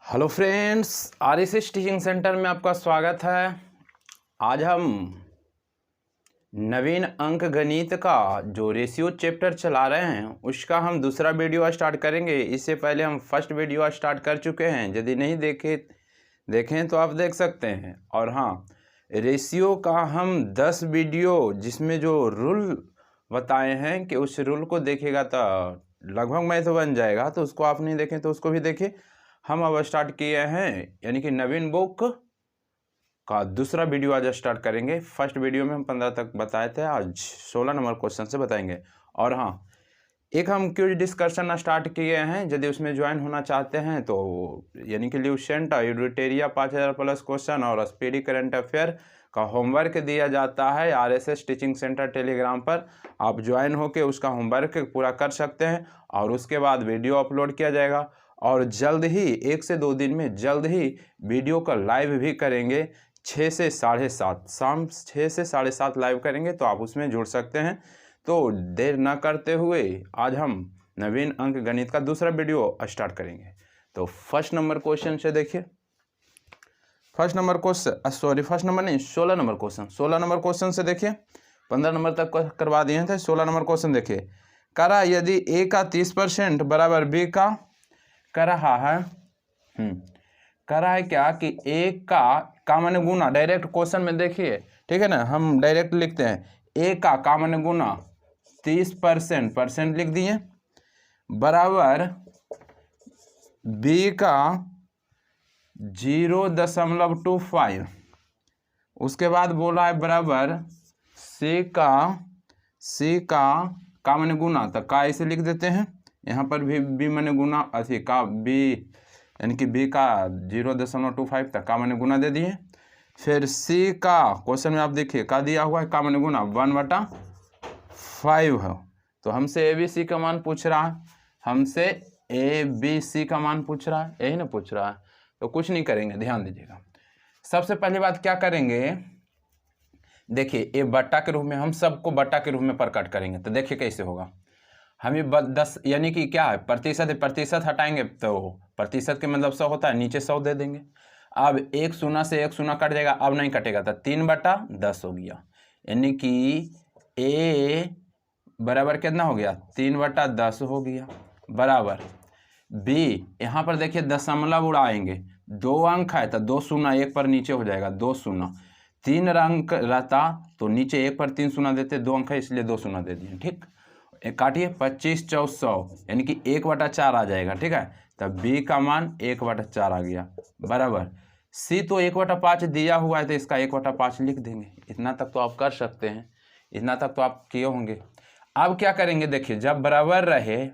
Hello friends, RSS teaching centre में आपका स्वागत है। आज हम नवीन अंक गणित का जो रेशियो चैप्टर चला रहे हैं उसका हम दूसरा वीडियो स्टार्ट करेंगे। इससे पहले हम फर्स्ट वीडियो स्टार्ट कर चुके हैं, यदि नहीं देखें तो आप देख सकते हैं। और हाँ, रेशियो का हम 10 वीडियो जिसमें जो रूल बताए हैं कि उस रूल को देखेगा तो लगभग मैथ बन जाएगा, तो उसको आप नहीं देखें तो उसको भी देखें। हम अब स्टार्ट किए हैं, यानी कि नवीन बुक का दूसरा वीडियो आज स्टार्ट करेंगे। फर्स्ट वीडियो में हम 15 तक बताए थे, आज 16 नंबर क्वेश्चन से बताएंगे। और हाँ, एक हम क्विज डिस्कशन स्टार्ट किए हैं, यदि उसमें ज्वाइन होना चाहते हैं तो यानी कि ल्यूसेंट यूडिटेरिया 5000 प्लस क्वेश्चन और स्पीडी करंट अफेयर का होमवर्क दिया जाता है आरएसएस टीचिंग सेंटर टेलीग्राम पर। आप ज्वाइन होकर उसका होमवर्क पूरा कर सकते हैं और उसके बाद वीडियो अपलोड किया जाएगा। और जल्द ही 1 से 2 दिन में जल्द ही वीडियो का लाइव भी करेंगे 6 से 7:30 शाम 6 से 7:30 लाइव करेंगे, तो आप उसमें जुड़ सकते हैं। तो देर ना करते हुए आज हम नवीन अंक गणित का दूसरा वीडियो स्टार्ट करेंगे। तो फर्स्ट नंबर क्वेश्चन से देखिए। फर्स्ट नंबर नहीं, 16 नंबर क्वेश्चन। 16 नंबर क्वेश्चन से देखिए, 15 नंबर तक करवा दिए थे। 16 नंबर क्वेश्चन देखिए। करा यदि ए का 30% बराबर बी का कर रहा है क्या कि ए का माने गुना। डायरेक्ट क्वेश्चन में देखिए, ठीक है ना, हम डायरेक्ट लिखते हैं ए का माने गुना 30% लिख दिए बराबर बी का 0.25। उसके बाद बोला है बराबर सी का माने गुना, तो का इसे लिख देते हैं। यहाँ पर भी बी माने गुना अथी का बी, यानी कि बी का 0.25 तक का माने गुना दे दिए। फिर सी का क्वेश्चन में आप देखिए का दिया हुआ है का माने गुना 1/5 है। तो हमसे ए बी सी का मान पूछ रहा है, हमसे ए बी सी का मान पूछ रहा है, यही ना पूछ रहा है। तो कुछ नहीं करेंगे, ध्यान दीजिएगा। सबसे पहली बात क्या करेंगे, देखिए ए बट्टा के रूप में, हम सबको बट्टा के रूप में प्रकट करेंगे। तो देखिए कैसे होगा। हमें 10 यानी कि क्या है प्रतिशत हटाएंगे तो प्रतिशत के मतलब 100 होता है, नीचे 100 दे देंगे। अब एक शून्य से एक शून्य कट जाएगा, अब नहीं कटेगा, तो 3/10 हो गया। यानी कि ए बराबर कितना हो गया 3/10 हो गया बराबर बी। यहाँ पर देखिए दशमलव उड़ाएंगे, 2 अंक है तो 2 शून्य 1 पर नीचे हो जाएगा 2 शून्य। 3 अंक रहता तो नीचे 1 पर 3 शून्य देते, 2 अंक है इसलिए 2 शून्य दे दिए। ठीक, काटिए 25 × 100 यानी कि 1/4 आ जाएगा। ठीक है, तब बी का मान 1/4 आ गया बराबर सी। तो 1/5 दिया हुआ है तो इसका 1/5 लिख देंगे। इतना तक तो आप कर सकते हैं, इतना तक तो आप किए होंगे। अब क्या करेंगे, देखिए जब बराबर रहे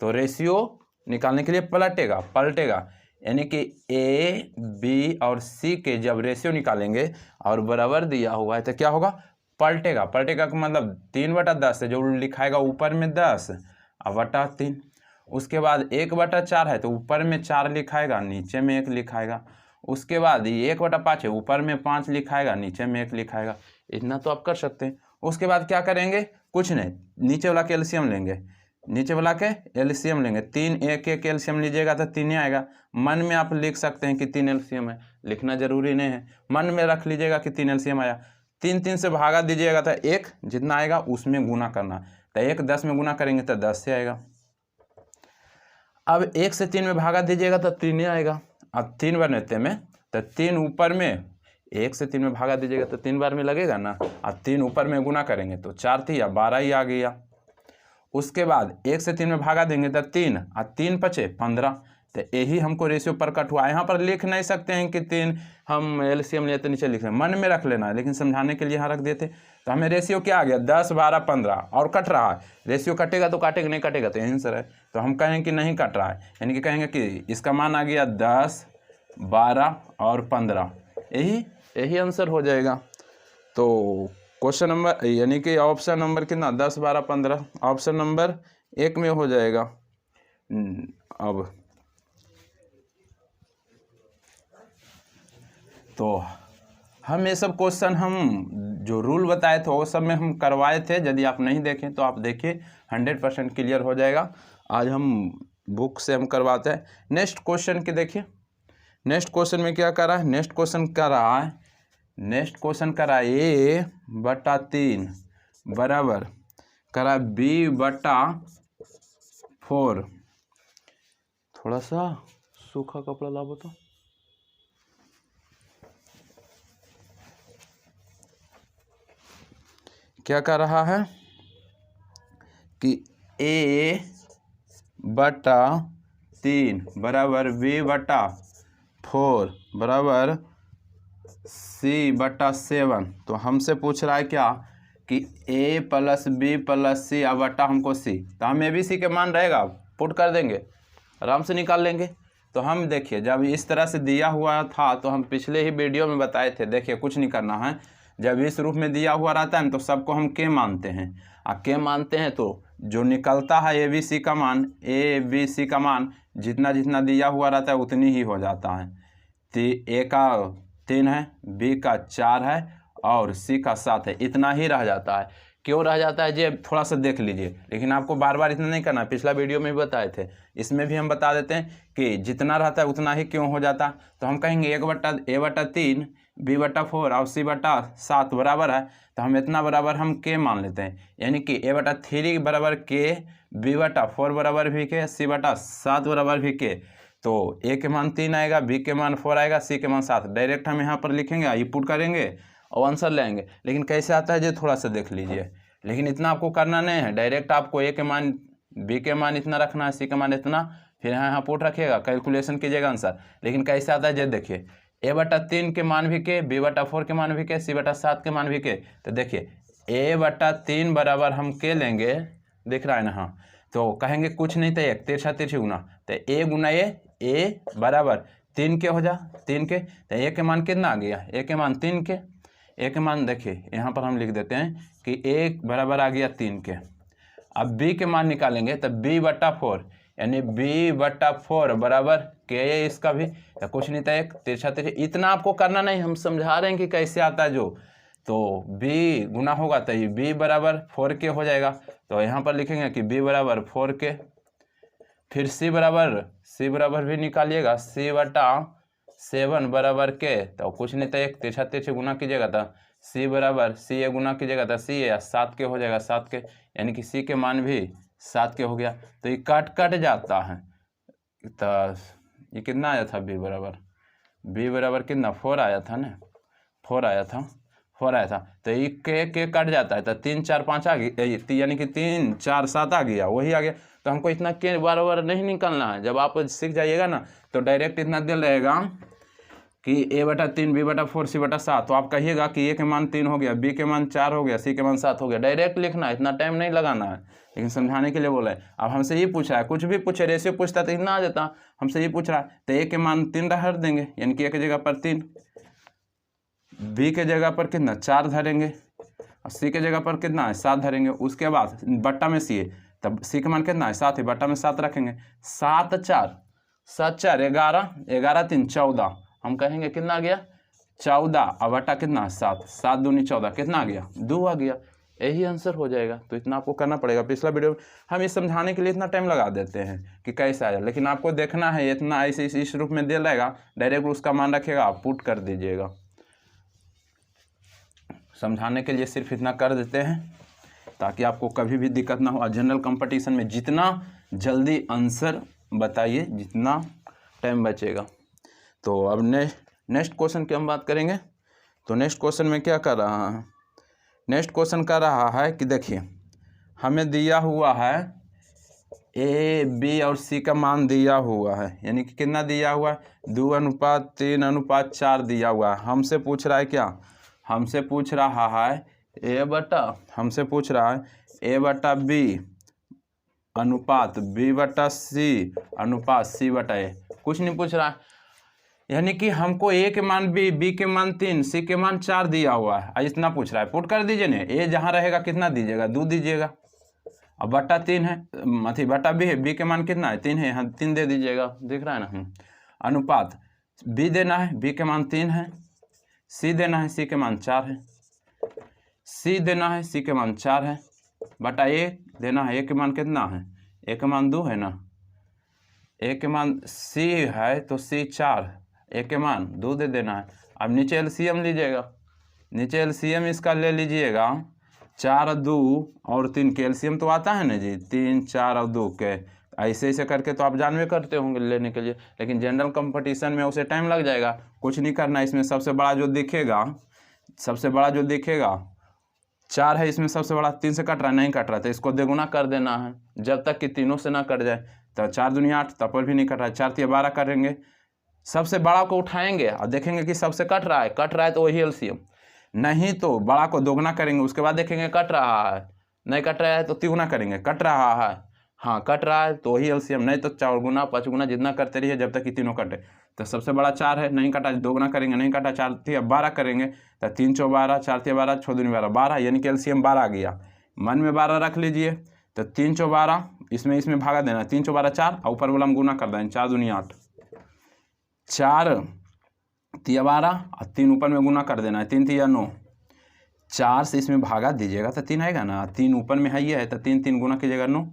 तो रेशियो निकालने के लिए पलटेगा। यानी कि ए बी और सी के जब रेशियो निकालेंगे और बराबर दिया हुआ है तो क्या होगा, पलटेगा का मतलब 3/10 है, जो लिखाएगा ऊपर में 10 और बटा 3। उसके बाद 1/4 है तो ऊपर में 4 लिखाएगा, नीचे में 1 लिखाएगा। उसके बाद 1/5 है, ऊपर में 5 लिखाएगा, नीचे में 1 लिखाएगा। इतना तो आप कर सकते हैं। उसके बाद क्या करेंगे, कुछ नहीं, नीचे वाला के एलसीएम लेंगे, 3 एक एलसीएम लीजिएगा तो 3 ही आएगा। मन में आप लिख सकते हैं कि 3 एलसीएम है, लिखना जरूरी नहीं है, मन में रख लीजिएगा कि 3 एलसीएम आया। 3 से भागा दीजिएगा तो 1 जितना आएगा उसमें गुना करना, तो 1 10 में गुना करेंगे तो 10 से आएगा। अब 1 से 3 में भागा दीजिएगा तो 3 ही आएगा। अब 3 बार लेते में तो 3 ऊपर में, 1 से 3 में भागा दीजिएगा तो 3 बार में लगेगा ना। अब 3 ऊपर में गुना करेंगे तो 4 थी या 12 ही आ गया। उसके बाद 1 से 3 में भागा देंगे तो 3 और 3 × 5 = 15। तो यही हमको रेशियो प्रकट हुआ। यहाँ पर लिख नहीं सकते हैं कि 3 हम एलसीएम लेते नीचे लिख रहे हैं, मन में रख लेना है, लेकिन समझाने के लिए यहाँ रख देते। तो हमें रेशियो क्या आ गया 10 12 15 और कट रहा है। रेशियो कटेगा तो काटेगा, नहीं कटेगा तो यहीं से है। तो हम कहेंगे कि नहीं कट रहा है, यानी कि कहेंगे कि इसका मान आ गया 10 12 और 15, यही आंसर हो जाएगा। तो क्वेश्चन नंबर यानी कि ऑप्शन नंबर कितना 10 12 15 ऑप्शन नंबर 1 में हो जाएगा। अब तो हम ये सब क्वेश्चन हम जो रूल बताए थे वो सब में हम करवाए थे। यदि आप नहीं देखें तो आप देखिए, 100% क्लियर हो जाएगा। आज हम बुक से हम करवाते हैं। नेक्स्ट क्वेश्चन की देखिए, नेक्स्ट क्वेश्चन में क्या कर रहा है, नेक्स्ट क्वेश्चन कर रहा है, नेक्स्ट क्वेश्चन कर रहा है A/3 बराबर करा B/4। थोड़ा सा सूखा कपड़ा लाओ तो। क्या कर रहा है कि A/3 बराबर B/4 बराबर C/7। तो हमसे पूछ रहा है क्या कि A + B + C बटा हमको C। तो हम ABC के मान रहेगा पुट कर देंगे, आराम से निकाल लेंगे। तो हम देखिए जब इस तरह से दिया हुआ था तो हम पिछले ही वीडियो में बताए थे, देखिए कुछ नहीं करना है। जब इस रूप में दिया हुआ रहता है ना तो सबको हम K मानते हैं, K मानते हैं तो जो निकलता है ABC का मान, ABC का मान जितना जितना दिया हुआ रहता है उतनी ही हो जाता है। तो A का 3 है, B का 4 है और C का 7 है, इतना ही रह जाता है। क्यों रह जाता है ये थोड़ा सा देख लीजिए, लेकिन आपको बार बार इतना नहीं करना, पिछला वीडियो में भी बताए थे, इसमें भी हम बता देते हैं कि जितना रहता है उतना ही क्यों हो जाता। तो हम कहेंगे A/3 B/4 और C/7 बराबर है, तो हम इतना बराबर हम K मान लेते हैं, यानी कि A/3 बराबर K, B/4 बराबर भी K, C/7 बराबर भी K। तो A के मान 3 आएगा, B के मान 4 आएगा, C के मान 7। डायरेक्ट हम यहाँ पर लिखेंगे, ये पुट करेंगे और आंसर लेंगे। लेकिन कैसे आता है ये थोड़ा सा देख लीजिए, लेकिन इतना आपको करना नहीं है। डायरेक्ट आपको A के मान, B के मान इतना रखना है, C के मान इतना, फिर यहाँ पुट रखिएगा, कैलकुलेशन कीजिएगा आंसर। लेकिन कैसे आता है ये देखिए, A/3 के मान भी K, B/4 के मान भी K, C/7 के मान भी K। तो देखिए A/3 बराबर हम K लेंगे, दिख रहा है ना, हाँ। तो कहेंगे कुछ नहीं तो 1 तिरछा तिरछी गुना, तो A गुना A बराबर 3 के हो जा, 3 के। तो A के मान कितना आ गया, A के मान 3 के। A के मान देखिए यहाँ पर हम लिख देते हैं कि A बराबर आ गया 3 के। अब B के मान निकालेंगे तो B/4 यानी B/4 बराबर K है इसका भी, या कुछ नहीं था 1 तिरछा तिरछी। इतना आपको करना नहीं, हम समझा रहे हैं कि कैसे आता है जो। तो B गुना होगा तो ये B बराबर 4K हो जाएगा। तो यहाँ पर लिखेंगे कि B बराबर 4K। फिर C बराबर भी निकालिएगा, C/7 बराबर K। तो कुछ नहीं था 1 तिरछा तिरछी गुना कीजिएगा तो C बराबर C गुना कीजिएगा तो C या 7K हो जाएगा, 7K, यानी कि C के मान भी 7K हो गया। तो ये कट जाता है। तो ये कितना आया था, B बराबर कितना 4 आया था ना, 4 आया था। तो ये के कट जाता है तो 3 4 5 आ गया, यानी कि 3 4 7 आ गया, वही आ गया। तो हमको इतना के बार नहीं निकलना है। जब आप सीख जाइएगा ना तो डायरेक्ट इतना दिल रहेगा कि A/3 B/4 C/7। तो आप कहिएगा कि A के मान 3 हो गया, B के मान 4 हो गया, C के मान 7 हो गया। डायरेक्ट लिखना है, इतना टाइम नहीं लगाना है, लेकिन समझाने के लिए बोला है। अब हमसे ये पूछा है, कुछ भी पूछे, रेशियो पूछता तो इतना आ जाता, हमसे ये पूछ रहा है तो A के मान 3 रख देंगे, यानी कि A की जगह पर 3, B के जगह पर कितना 4 धरेंगे और C के जगह पर कितना है 7 धरेंगे। उसके बाद बट्टा में C है, तब C का मान कितना है 7 है, बट्टा में 7 रखेंगे। 7 4 11, 11 3 14, हम कहेंगे कितना आ गया 14, और बट्टा कितना 7, 7 दूनी 14, कितना आ गया 2 आ गया। यही आंसर हो जाएगा। तो इतना आपको करना पड़ेगा। पिछला वीडियो हम ये समझाने के लिए इतना टाइम लगा देते हैं कि कैसे आया, लेकिन आपको देखना है इतना ऐसे इस रूप में दे रहेगा, डायरेक्ट उसका मान रखेगा, आप पुट कर दीजिएगा। समझाने के लिए सिर्फ इतना कर देते हैं ताकि आपको कभी भी दिक्कत ना हो। जनरल कंपटीशन में जितना जल्दी आंसर बताइए, जितना टाइम बचेगा। तो अब नेक्स्ट क्वेश्चन की हम बात करेंगे। तो नेक्स्ट क्वेश्चन में क्या कर रहा है, नेक्स्ट क्वेश्चन कर रहा है कि देखिए हमें दिया हुआ है A, B और C का मान दिया हुआ है, यानी कि कितना दिया हुआ है 2:3:4 दिया हुआ है। हमसे पूछ रहा है क्या, हमसे पूछ रहा है A/B अनुपात B/C अनुपात C/A। कुछ नहीं पूछ रहा है, यानी कि हमको A के मान B के मान 3, C के मान 4 दिया हुआ है, इतना पूछ रहा है। पुट कर दीजिए ना, A जहाँ रहेगा कितना दीजिएगा 2 दीजिएगा, अब बट्टा 3 है, बट्टा B है, B के मान कितना है 3 है, यहाँ 3 दे दीजिएगा, दिख रहा है ना। अनुपात B देना है, B के मान 3 है, C देना है, C के मान 4 है, C देना है, C के मान 4 है, बटा A देना है, A के मान कितना है, A के मान 2 है ना, ए के मान सी है तो सी 4, ए के मान 2 दे देना है। अब नीचे एलसीएम लीजिएगा, नीचे एलसीएम इसका ले लीजिएगा, 4 2 और 3 के एलसीएम तो आता है ना जी, 3 4 और 2 के, ऐसे ऐसे करके तो आप जानवे करते होंगे लेने के लिए, लेकिन जनरल कंपटीशन में उसे टाइम लग जाएगा। कुछ नहीं करना, इसमें सबसे बड़ा जो दिखेगा, सबसे बड़ा जो दिखेगा 4 है, इसमें सबसे बड़ा 3 से कट रहा है, नहीं कट रहा तो इसको दोगुना कर देना है, जब तक कि तीनों से ना कट जाए। तो 4 दूनी 8, तब पर भी नहीं कट रहा है, 4 3 12 करेंगे, सबसे बड़ा को उठाएंगे और देखेंगे कि सबसे कट रहा है तो वही एलसीएम, नहीं तो बड़ा को दोगुना करेंगे, उसके बाद देखेंगे कट रहा है, नहीं कट रहा है तो तिगुना करेंगे, कट रहा है, हाँ कट रहा है तो वही एलसीएम, नहीं तो 4 गुना 5 गुना जितना करते रहिए जब तक कि तीनों कटे। तो सबसे बड़ा 4 है, नहीं कटा, दोगुना करेंगे, नहीं कटा, 4 3 12 करेंगे, तो 3 4 12, 4 3 12, 6 दूनी 12, 12, यानी कि एलसीएम 12 आ गया। मन में 12 रख लीजिए, तो 3 4 12, इसमें भागा देना, 3 4 12 4, और ऊपर वाला हम गुना कर देंगे, 4 दूनी 8, 4 3 12 और 3 ऊपर में गुना कर देना है, 3 3 9, 4 से इसमें भागा दीजिएगा तो 3 आएगा ना, 3 ऊपर में है, ये है तो 3 3 गुना कीजिएगा 9,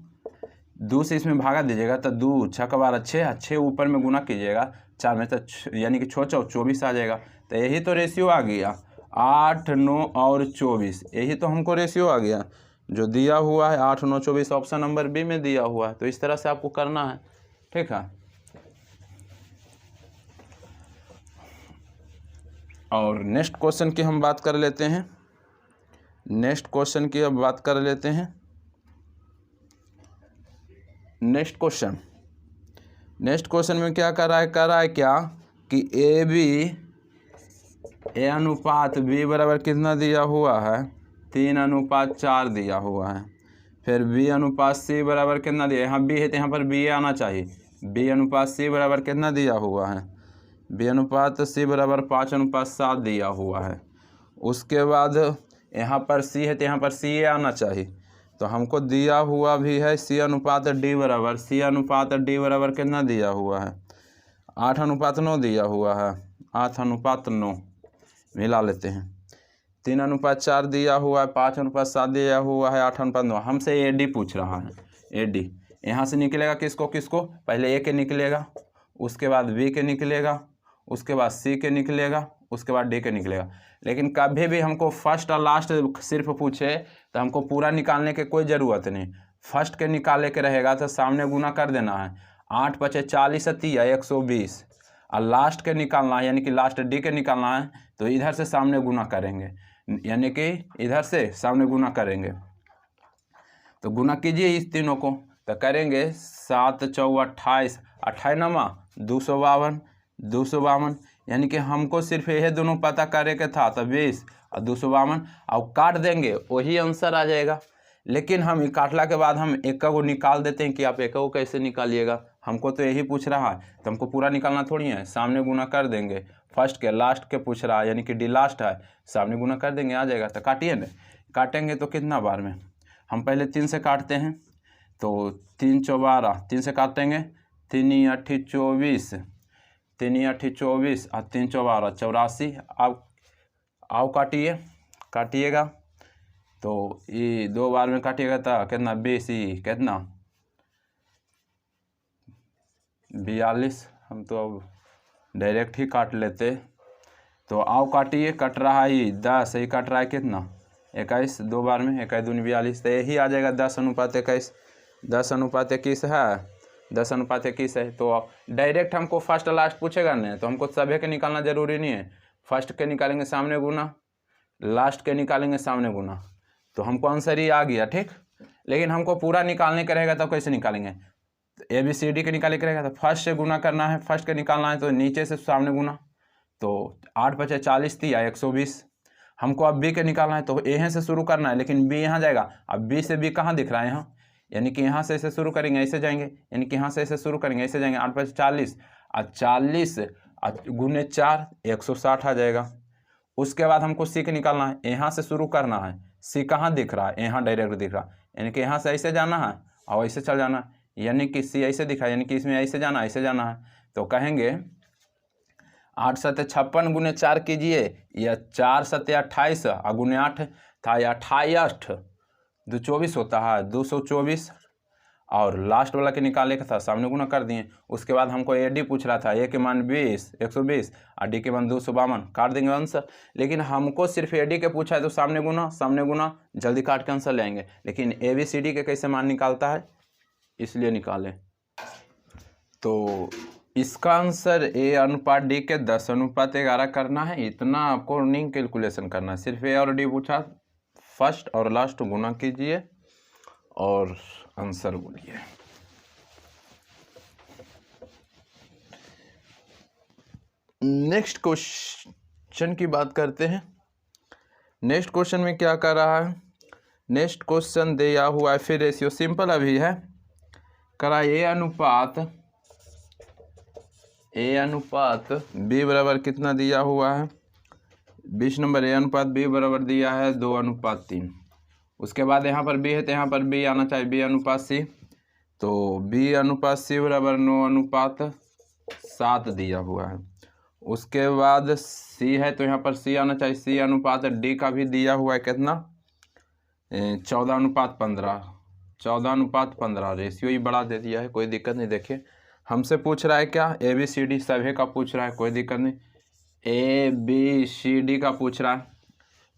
2 से इसमें भागा दीजिएगा तो 2 6 का 12 6, 6 ऊपर में गुना कीजिएगा 4 में, तो यानी कि 6 4 24 आ जाएगा। तो यही तो रेशियो आ गया, 8 9 और 24, यही तो हमको रेशियो आ गया जो दिया हुआ है, 8 9 24, ऑप्शन नंबर बी में दिया हुआ है। तो इस तरह से आपको करना है, ठीक है। और नेक्स्ट क्वेश्चन की हम बात कर लेते हैं, नेक्स्ट क्वेश्चन की अब बात कर लेते हैं। नेक्स्ट क्वेश्चन में क्या कर रहा है क्या कि ए अनुपात बी बराबर कितना दिया हुआ है, 3:4 दिया हुआ है। फिर बी अनुपात सी बराबर कितना दिया, यहाँ बी है तो यहाँ पर बी आना चाहिए, बी अनुपात सी बराबर कितना दिया हुआ है, बी अनुपात सी बराबर 5:7 दिया हुआ है। उसके बाद यहाँ पर सी है तो यहाँ पर सी आना चाहिए, तो हमको दिया हुआ भी है सी अनुपात डी बराबर, सी अनुपात डी बराबर कितना दिया हुआ है, 8:9 दिया हुआ है, 8:9 मिला लेते हैं, 3:4 दिया हुआ है, 5:7 दिया हुआ है, 8:9। हमसे ए डी पूछ रहा है, ए डी यहाँ से निकलेगा किसको किसको, पहले ए के निकलेगा, उसके बाद बी के निकलेगा, उसके बाद सी के निकलेगा, उसके बाद डी के निकलेगा। लेकिन कभी भी हमको फर्स्ट और लास्ट सिर्फ पूछे तो हमको पूरा निकालने की कोई ज़रूरत नहीं, फर्स्ट के निकाले के रहेगा तो सामने गुना कर देना है, 8 5 40 30 120, और लास्ट के निकालना है यानी कि लास्ट डी के निकालना है तो इधर से सामने गुना करेंगे, यानी कि इधर से सामने गुना करेंगे। तो गुना कीजिए इस तीनों को, तो करेंगे 7 4 28, 28 नमा 252, 252, यानी कि हमको सिर्फ यह दोनों पता करे के था, तो 20 और 252, और काट देंगे वही आंसर आ जाएगा। लेकिन हम काटला के बाद हम एक को निकाल देते हैं कि आप एक को कैसे निकालिएगा, हमको तो यही पूछ रहा है तो हमको पूरा निकालना थोड़ी है, सामने गुना कर देंगे, फर्स्ट के लास्ट के पूछ रहा है यानी कि डी लास्ट है, सामने गुना कर देंगे आ जाएगा। तो काटिए ना, काटेंगे तो कितना बार में, हम पहले 3 से काटते हैं, तो 3 4 12, 3 से काटेंगे, 3 8 24, 3 8 24 और 3 4 12 84। अब आओ काटिएगा तो ये 2 बार में काटिएगा तो कितना 20, कितना 42, हम तो अब डायरेक्ट ही काट लेते। तो आओ काटिए, कट रहा है ये 10, ये कट रहा है कितना 21, 2 बार में 21 दूनी 42, तो यही आ जाएगा 10:21, 10:21 है, 10:21 है। तो डायरेक्ट हमको फर्स्ट लास्ट पूछेगा नहीं, तो हमको सभी के निकालना जरूरी नहीं है, फर्स्ट के निकालेंगे सामने गुना, लास्ट के निकालेंगे सामने गुना, तो हमको आंसर ही आ गया, ठीक। लेकिन हमको पूरा निकालने का रहेगा तो कैसे निकालेंगे, ए बी सी डी के निकाले का रहेगा तो फर्स्ट से गुना करना है, फर्स्ट के निकालना है तो नीचे से सामने गुना, तो 8 5 40 या 120। हमको अब बी के निकालना है तो यहाँ से शुरू करना है, लेकिन बी यहाँ जाएगा, अब बी से बी कहाँ दिख रहा है यहाँ, यानी कि यहाँ से ऐसे शुरू करेंगे ऐसे जाएंगे, यानी कि यहाँ से ऐसे शुरू करेंगे ऐसे जाएंगे, 8 5 40 और 40 गुने 4 160 आ जाएगा। उसके बाद हमको सी के निकालना है, यहाँ से शुरू करना है, सी कहाँ दिख रहा है, यहाँ डायरेक्ट दिख रहा है, यानी कि यहाँ से ऐसे जाना है और ऐसे चल जाना है, यानी कि सी ऐसे दिखा, यानी कि इसमें ऐसे जाना है। तो कहेंगे 8 7 56 गुने 4 कीजिए, या 4 7 28 और गुने 8 था, या 28 2 24 होता है, 224 और लास्ट वाला के निकाले का था, सामने गुना कर दिए। उसके बाद हमको ए डी पूछ रहा था, ए के मान 120 और डी के मान 252, काट देंगे आंसर। लेकिन हमको सिर्फ ए डी के पूछा है तो सामने गुना जल्दी काट के आंसर ले आएंगे। लेकिन ए बी सी डी के कैसे मान निकालता है, इसलिए निकालें। तो इसका आंसर ए अनुपात डी के 10:11 करना है। इतना आपको नहीं कैलकुलेशन करना है, सिर्फ ए और डी पूछा, फर्स्ट और लास्ट गुना कीजिए और आंसर बोलिए। नेक्स्ट क्वेश्चन की बात करते हैं। नेक्स्ट क्वेश्चन में क्या कर रहा है, नेक्स्ट क्वेश्चन दिया हुआ है, फिर रेशियो सिंपल अभी है, करा ए अनुपात बी बराबर कितना दिया हुआ है, 20 नंबर। ए अनुपात बी बराबर दिया है 2:3। उसके बाद यहाँ पर बी है तो यहाँ पर बी आना चाहिए, बी अनुपात सी। तो बी अनुपात सी बराबर 9:7 दिया हुआ है। उसके बाद सी है तो यहाँ पर सी आना चाहिए, सी अनुपात डी का भी दिया हुआ है कितना, 14:15। रेशियो ही बड़ा दे दिया है, कोई दिक्कत नहीं। देखिए हमसे पूछ रहा है क्या, ए बी सी डी सभी का पूछ रहा है, कोई दिक्कत नहीं। ए बी सी डी का पूछ रहा है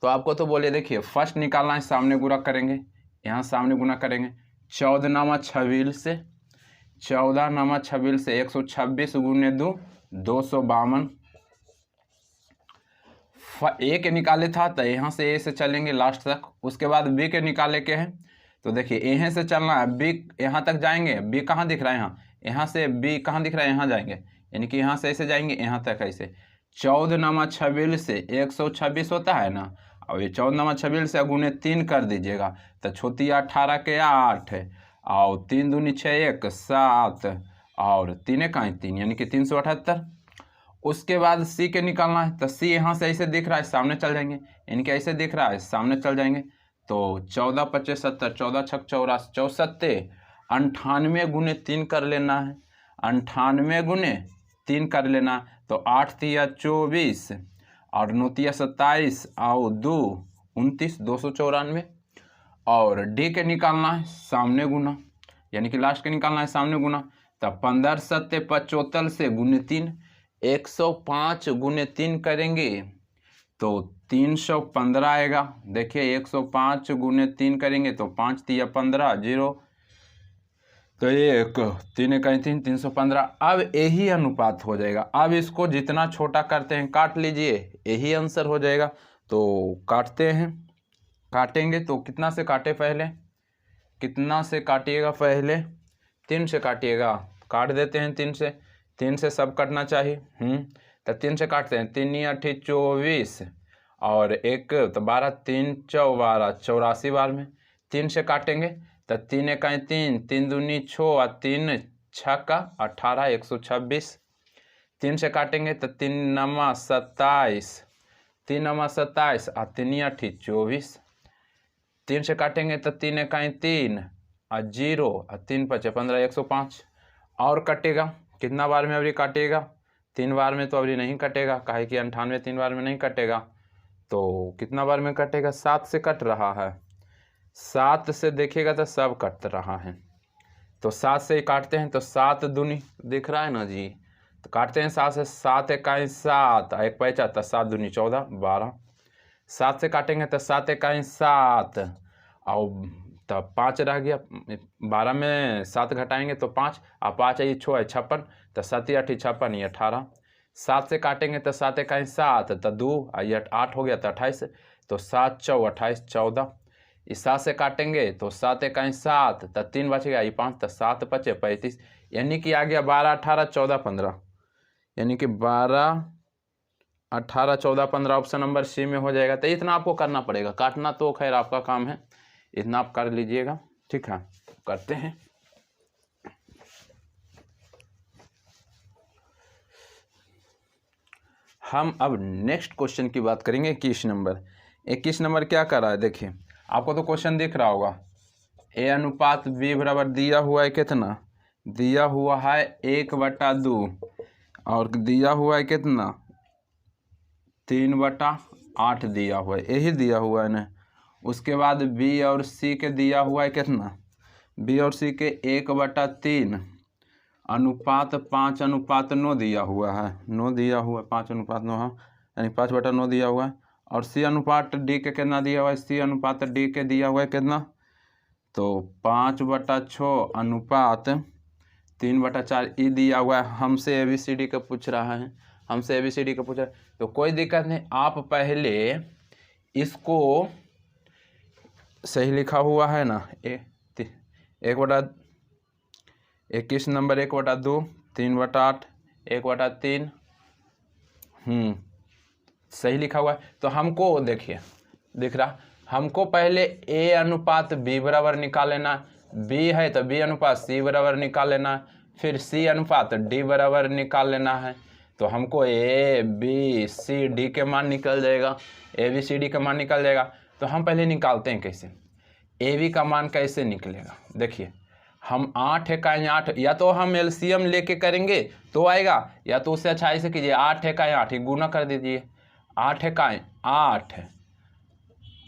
तो आपको तो बोले, देखिए फर्स्ट निकालना है, सामने गुना करेंगे, यहाँ सामने गुना करेंगे। 14×26 से 126 गुने 2 252। ए के निकाले था तो यहाँ से ए से चलेंगे लास्ट तक। उसके बाद बी के निकाले के हैं तो देखिए यहाँ से चलना है, बी यहाँ तक जाएंगे, बी कहाँ दिख रहा है, यहाँ से बी कहाँ दिख रहा है, यहाँ जाएंगे, यानी कि यहाँ से ऐसे जाएंगे यहाँ तक ऐसे। 14×26 से 126 होता है ना, और ये 14×26 से गुने 3 कर दीजिएगा तो छोटी 18 के 8 और 3 दूनी 6 1 7 और 3 1 3 यानी कि 378। उसके बाद सी के निकालना है तो सी यहाँ से ऐसे दिख रहा है, सामने चल जाएंगे, यानी कि ऐसे दिख रहा है, सामने चल जाएंगे। तो 14 25 70, 14 6 84 64, 98 गुने 3 कर लेना है, 98 गुने 3 कर लेना। तो 8 3 24 और 9 3 27 और 2 29 294। और डी के निकालना है सामने गुना, यानी कि लास्ट के निकालना है सामने गुना। तब 15 7 75 से गुने 3, 105 गुने 3 करेंगे तो 315 आएगा। देखिए 105 गुने 3 करेंगे तो 5 3 15 0, तो 1 3 1 3 315। अब यही अनुपात हो जाएगा। अब इसको जितना छोटा करते हैं काट लीजिए, यही आंसर हो जाएगा। तो काटते हैं, काटेंगे तो कितना से काटे पहले, कितना से काटिएगा पहले, 3 से काटिएगा, काट देते हैं 3 से, 3 से सब कटना चाहिए। तो 3 से काटते हैं, 3 8 24 और 1 तो 12 3 12 84 बार में 3 से काटेंगे तो 3 1 3 3 दूनी 6 और 3 6 18 126। 3 से काटेंगे तो 3 9 27, 3 9 27 और 3 8 24। 3 से काटेंगे तो 3 1 3 और 0 और 3 5 15 105। और कटेगा कितना बार में अभी काटेगा, 3 बार में तो अभी नहीं कटेगा, काहे कि 98 3 बार में नहीं कटेगा। तो कितना बार में कटेगा, 7 से कट रहा है, 7 से देखिएगा तो सब कट रहा है। तो 7 से काटते हैं तो 7 दूनी दिख रहा है ना जी, तो काटते हैं 7 से, 7 1 7 1 5 तो 7 दूनी 14 12। 7 से काटेंगे तो 7 1 7 और तब 5 रह गया, 12 में 7 घटाएंगे तो 5 और 5 है 6 56, तो 7 8 56 ये 18। 7 से काटेंगे तो 7 1 7 तो 2 ये 8 हो गया तो 28, तो 7 4 28 14। इस 7 से काटेंगे तो 7 1 7 तो 3 बच गया, ये 5 तो 7 5 35, यानी कि आ गया 12 18 14 15, यानी कि 12 18 14 15 ऑप्शन नंबर सी में हो जाएगा। तो इतना आपको करना पड़ेगा, काटना तो खैर आपका काम है, इतना आप कर लीजिएगा, ठीक है। करते हैं, हम अब नेक्स्ट क्वेश्चन की बात करेंगे। 21 नंबर। 21 नंबर क्या कर रहा है, देखिए आपको तो क्वेश्चन दिख रहा होगा। ए अनुपात बी बराबर दिया हुआ है कितना, दिया हुआ है 1/2 और दिया हुआ है कितना 3/8 दिया हुआ है, यही दिया हुआ है ना। उसके बाद बी और सी के दिया हुआ है कितना, बी और सी के 1/3 अनुपात 5:9 दिया हुआ है, 9 दिया हुआ है, 5:9, हाँ, यानी 5/9 दिया हुआ है। और सी अनुपात डी के कितना दिया हुआ है, सी अनुपात डी के दिया हुआ है कितना, तो 5/6 अनुपात 3/4 ई दिया हुआ है। हमसे ABCD का पूछ रहा है, हमसे ABCD का पूछ रहा है, तो कोई दिक्कत नहीं। आप पहले इसको सही लिखा हुआ है ना, 21 नंबर 1/2, 3/8, 1/3, सही लिखा हुआ है। तो हमको देखिए दिख रहा, हमको पहले A अनुपात B बराबर निकाल लेना, B है तो B अनुपात C बराबर निकाल लेना, फिर C अनुपात D बराबर निकाल लेना है। तो हमको A B C D के मान निकल जाएगा, ABCD का मान निकल जाएगा। तो हम पहले निकालते हैं कैसे, AB का मान कैसे निकलेगा। देखिए हम 8 इकाई 8, या तो हम LCM लेके करेंगे तो आएगा, या तो उससे अच्छा ऐसे कीजिए 8 इकाई 8 ही गुना कर दीजिए, 8 इकाई 8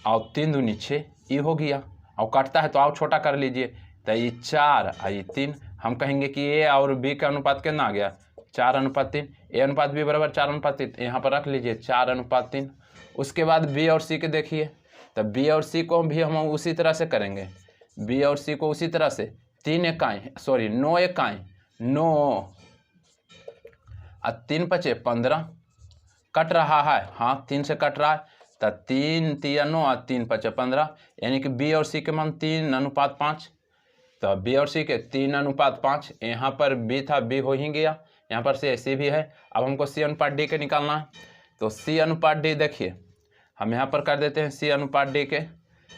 और 3 दूनी 6, ये हो गया। और कटता है तो और छोटा कर लीजिए, तो ये 4 और ये 3। हम कहेंगे कि A और B का अनुपात कितना आ गया, 4:3। A अनुपात B बराबर 4:3, यहाँ पर रख लीजिए 4:3। उसके बाद B और C के देखिए, तो B और C को भी हम उसी तरह से करेंगे, B और C को उसी तरह से 9 इकाई 9 और 3 × 5 15 कट रहा है, हाँ 3 से कट रहा है, तो 3 × 3 9 और 3 × 5 15, यानी कि B और C के मान 3:5। तो B और C के 3:5, यहाँ पर B था, B हो ही गया, यहाँ पर C भी है। अब हमको C अनुपात D के निकालना है, तो C अनुपात D देखिए हम यहाँ पर कर देते हैं C अनुपात D के,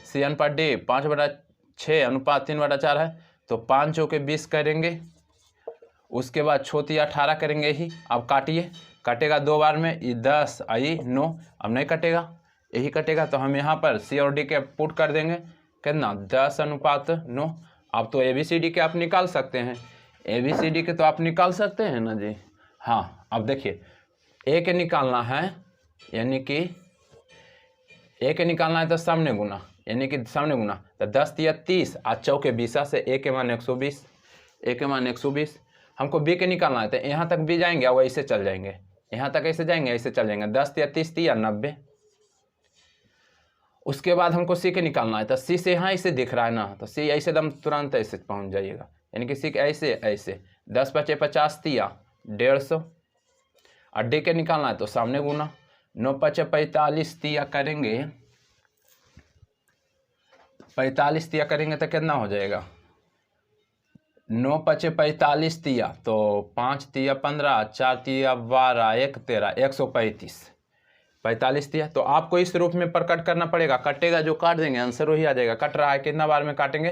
C अनुपात D 5/6 अनुपात 3/4 है, तो 5 चौके 20 करेंगे, उसके बाद 6 × 18 करेंगे ही। अब काटिए, कटेगा 2 बार में, ये 10 आई 9, अब नहीं कटेगा, यही कटेगा। तो हम यहाँ पर C और D के पुट कर देंगे, कितना 10:9। अब तो ABCD के आप निकाल सकते हैं, ABCD के तो आप निकाल सकते हैं ना जी, हाँ। अब देखिए A के निकालना है, यानी कि A के निकालना है तो सामने गुना, यानी कि सामने गुना, तो 10 × 30 और चौके 20 से A के मान 120, A के मान 120। हमको B के निकालना है, तो यहाँ तक B जाएंगे और ऐसे चल जाएंगे, यहाँ तक ऐसे जाएंगे, ऐसे चल जाएंगे, 10 × 30 = 90। उसके बाद हमको C के निकालना है, तो C से यहाँ ऐसे दिख रहा है ना, तो C ऐसे एकदम तुरंत ऐसे पहुँच जाइएगा, यानी कि C ऐसे ऐसे 10 × 5 = 50 150। और D के निकालना है तो सामने गुना, 9 × 5 = 45 करेंगे, 45 करेंगे तो कितना हो जाएगा, 9 × 5 = 45, तो 5 × 15, 4 × 12, 1 13, 135, 45। तो आपको इस रूप में प्रकट करना पड़ेगा, कटेगा जो काट देंगे आंसर वही आ जाएगा। कट रहा है, कितना बार में काटेंगे,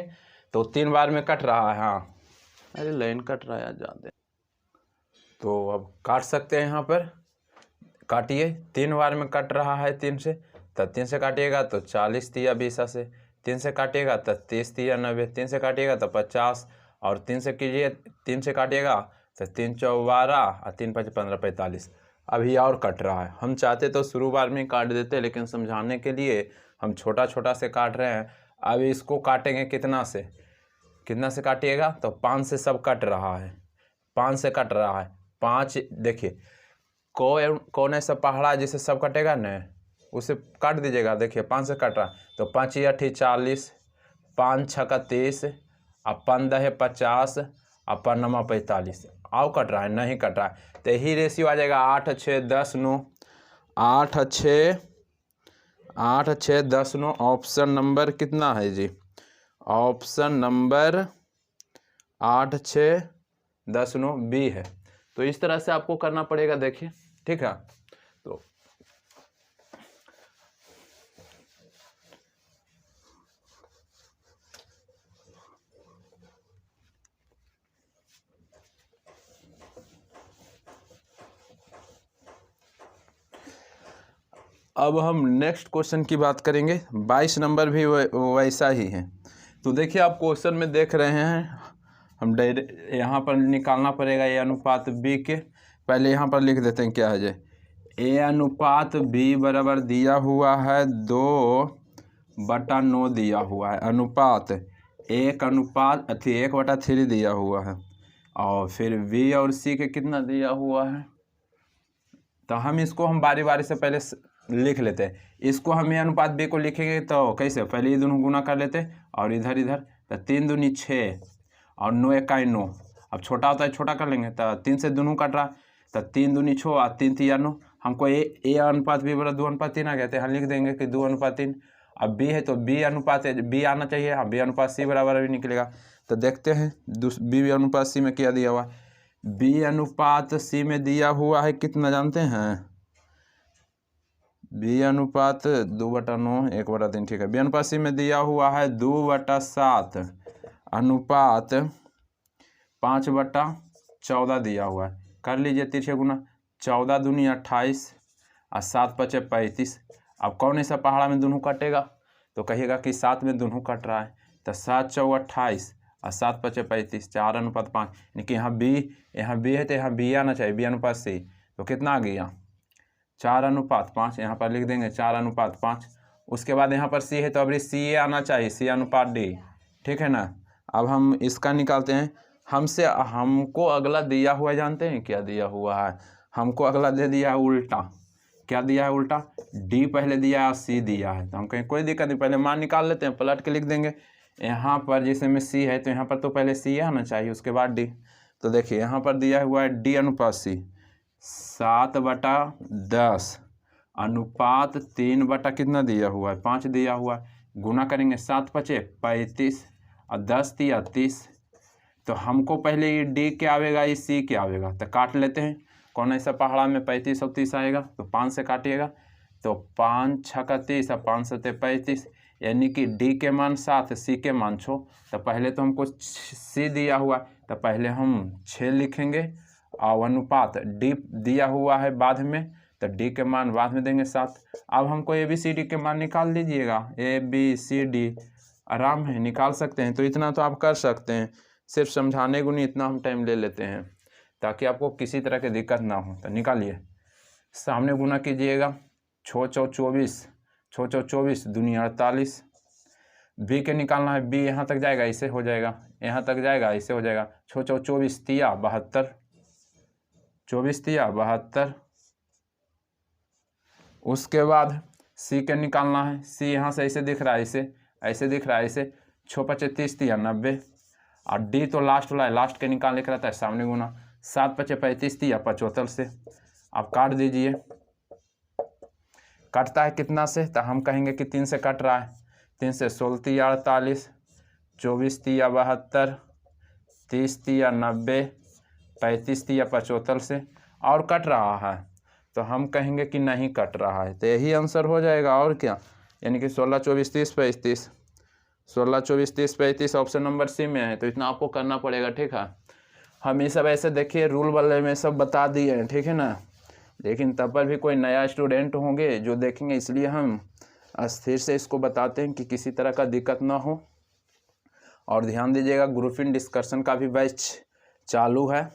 तो 3 बार में कट रहा है, हाँ अरे लाइन कट रहा है ज़्यादा, तो अब काट सकते हैं, यहाँ पर काटिए, 3 बार में कट रहा है 3 से, तो 3 से काटिएगा तो 40 × 20 से, 3 से काटिएगा तो 30 × 90, 3 से काटिएगा तो 50, और 3 से कीजिए, 3 से काटिएगा तो 3 × 4 = 12 और 3 × 5 = 15, 45। अभी और कट रहा है, हम चाहते तो शुरू बार में काट देते, लेकिन समझाने के लिए हम छोटा छोटा से काट रहे हैं। अब इसको काटेंगे कितना से, कितना से काटिएगा, तो 5 से सब कट रहा है, 5 से कट रहा है, 5 देखिए कौन ऐसा पहाड़ा जिसे सब कटेगा न, उसे काट दीजिएगा। देखिए 5 से कट रहा है, तो 5 × 8 = 40, 5 × 6 = 30, और 5 × 10 = 50, और 5 × 9 = 45। आओ कट रहा है, नहीं कट रहा है, तो यही रेशियो आ जाएगा 8 × 6 = 10 9, 8 × 6 = 10 9। ऑप्शन नंबर कितना है जी, ऑप्शन नंबर 8 × 6 = 10 9 बी है। तो इस तरह से आपको करना पड़ेगा, देखिए ठीक है। तो अब हम नेक्स्ट क्वेश्चन की बात करेंगे, 22 नंबर भी वैसा ही है। तो देखिए आप क्वेश्चन में देख रहे हैं, हम डायरेक्ट यहाँ पर निकालना पड़ेगा A अनुपात B के। पहले यहाँ पर लिख देते हैं क्या है जे, A अनुपात B बराबर दिया हुआ है 2/9 दिया हुआ है, अनुपात 1/3 दिया हुआ है, और फिर बी और सी के कितना दिया हुआ है। तो हम बारी बारी से पहले लिख लेते हैं। इसको हम ए अनुपात बी को लिखेंगे तो कैसे, पहले ये दोनों गुना कर लेते और इधर इधर, तो 3 दूनी 6 और 9 इकाई 9। अब छोटा होता है छोटा कर लेंगे, तो 3 से दोनों कट रहा है, तो 3 दूनी 6 और 3 तिया 9। हमको ए अनुपात बी बराबर 2/3 आ गया, तो यहाँ लिख देंगे कि 2/3। अब बी है तो बी अनुपात बी आना चाहिए, हाँ बी अनुपात सी बराबर भी निकलेगा। तो देखते हैं बी अनुपात सी में क्या दिया हुआ है। बी अनुपात सी में दिया हुआ है कितना जानते हैं, बी अनुपात 2/9 1/3, ठीक है। बी अनुपात सी में दिया हुआ है 2/7 अनुपात 5/14 दिया हुआ है। कर लीजिए तिरछे गुना, 14 दूनी 28 और 7 5 35। अब कौन ऐसा पहाड़ा में दोनों कटेगा, तो कहिएगा कि 7 में दोनों कट रहा है, तो 7 4 28 और 7 5 35, 4/5। यानी कि यहाँ बी है तो यहाँ बी आना चाहिए, बी अनुपात सी। तो कितना आ गया 4/5, यहाँ पर लिख देंगे 4/5। उसके बाद यहाँ पर सी है तो अब सी ए आना चाहिए, सी अनुपात डी, ठीक है ना। अब हम इसका निकालते हैं। हमको अगला दिया हुआ जानते हैं क्या दिया हुआ है, हमको अगला दे दिया है उल्टा। क्या दिया है उल्टा, डी पहले दिया है सी दिया है, तो हम कहें कोई दिक्कत नहीं, पहले मान निकाल लेते हैं, पलट के लिख देंगे। यहाँ पर जिसमें सी है तो यहाँ पर तो पहले सी आना चाहिए, उसके बाद डी। तो देखिए यहाँ पर दिया हुआ है डी अनुपात सी 7/10 अनुपात 3 कितना दिया हुआ है 5 दिया हुआ है। गुना करेंगे 7 5 35 और 10 3 30। तो हमको पहले ये डी क्या आवेगा, ये सी क्या आवेगा, तो काट लेते हैं। कौन ऐसा पहाड़ा में 35 और 30 आएगा, तो 5 से काटिएगा, तो 5 6 30 और 5 7 35, यानी कि डी के मान 7 सी के मान 6। तो पहले तो हमको सी दिया हुआ, तो पहले हम 6 लिखेंगे और अनुपात डी दिया हुआ है बाद में, तो डी के मान बाद में देंगे 7। अब हमको ए बी सी डी के मान निकाल लीजिएगा, ए बी सी डी आराम है निकाल सकते हैं। तो इतना तो आप कर सकते हैं, सिर्फ समझाने को नहीं, इतना हम टाइम ले लेते हैं ताकि आपको किसी तरह की दिक्कत ना हो। तो निकालिए, सामने गुना कीजिएगा, 6 4 24, 6 4 24 दूनी 48। बी के निकालना है, बी यहाँ तक जाएगा ऐसे हो जाएगा, यहाँ तक जाएगा ऐसे हो जाएगा, 6 4 24 तिया 72, 24 तिया 72। उसके बाद सी के निकालना है, सी यहाँ से ऐसे दिख रहा है, ऐसे दिख रहा है, ऐसे 6 5 30 तिया 90। और डी तो लास्ट वाला है, लास्ट के निकालने का रहता है, सामने गुना 7 5 35 तिया 75 से। अब काट दीजिए, कटता है कितना से, तो हम कहेंगे कि 3 से कट रहा है, 3 से 16 तिया 48, 24 तिया 72, 30 तिया 90, 35 तिया 75 से। और कट रहा है तो हम कहेंगे कि नहीं कट रहा है, तो यही आंसर हो जाएगा और क्या, यानी कि 16 24 30 35, 16 24 30 35 ऑप्शन नंबर सी में है। तो इतना आपको करना पड़ेगा, ठीक है। हम ये सब ऐसे देखिए रूल वाले में सब बता दिए हैं, ठीक है ना, लेकिन तब पर भी कोई नया स्टूडेंट होंगे जो देखेंगे, इसलिए हम स्थिर से इसको बताते हैं कि किसी तरह का दिक्कत ना हो। और ध्यान दीजिएगा ग्रुप इन डिस्कशन का भी बैच चालू है,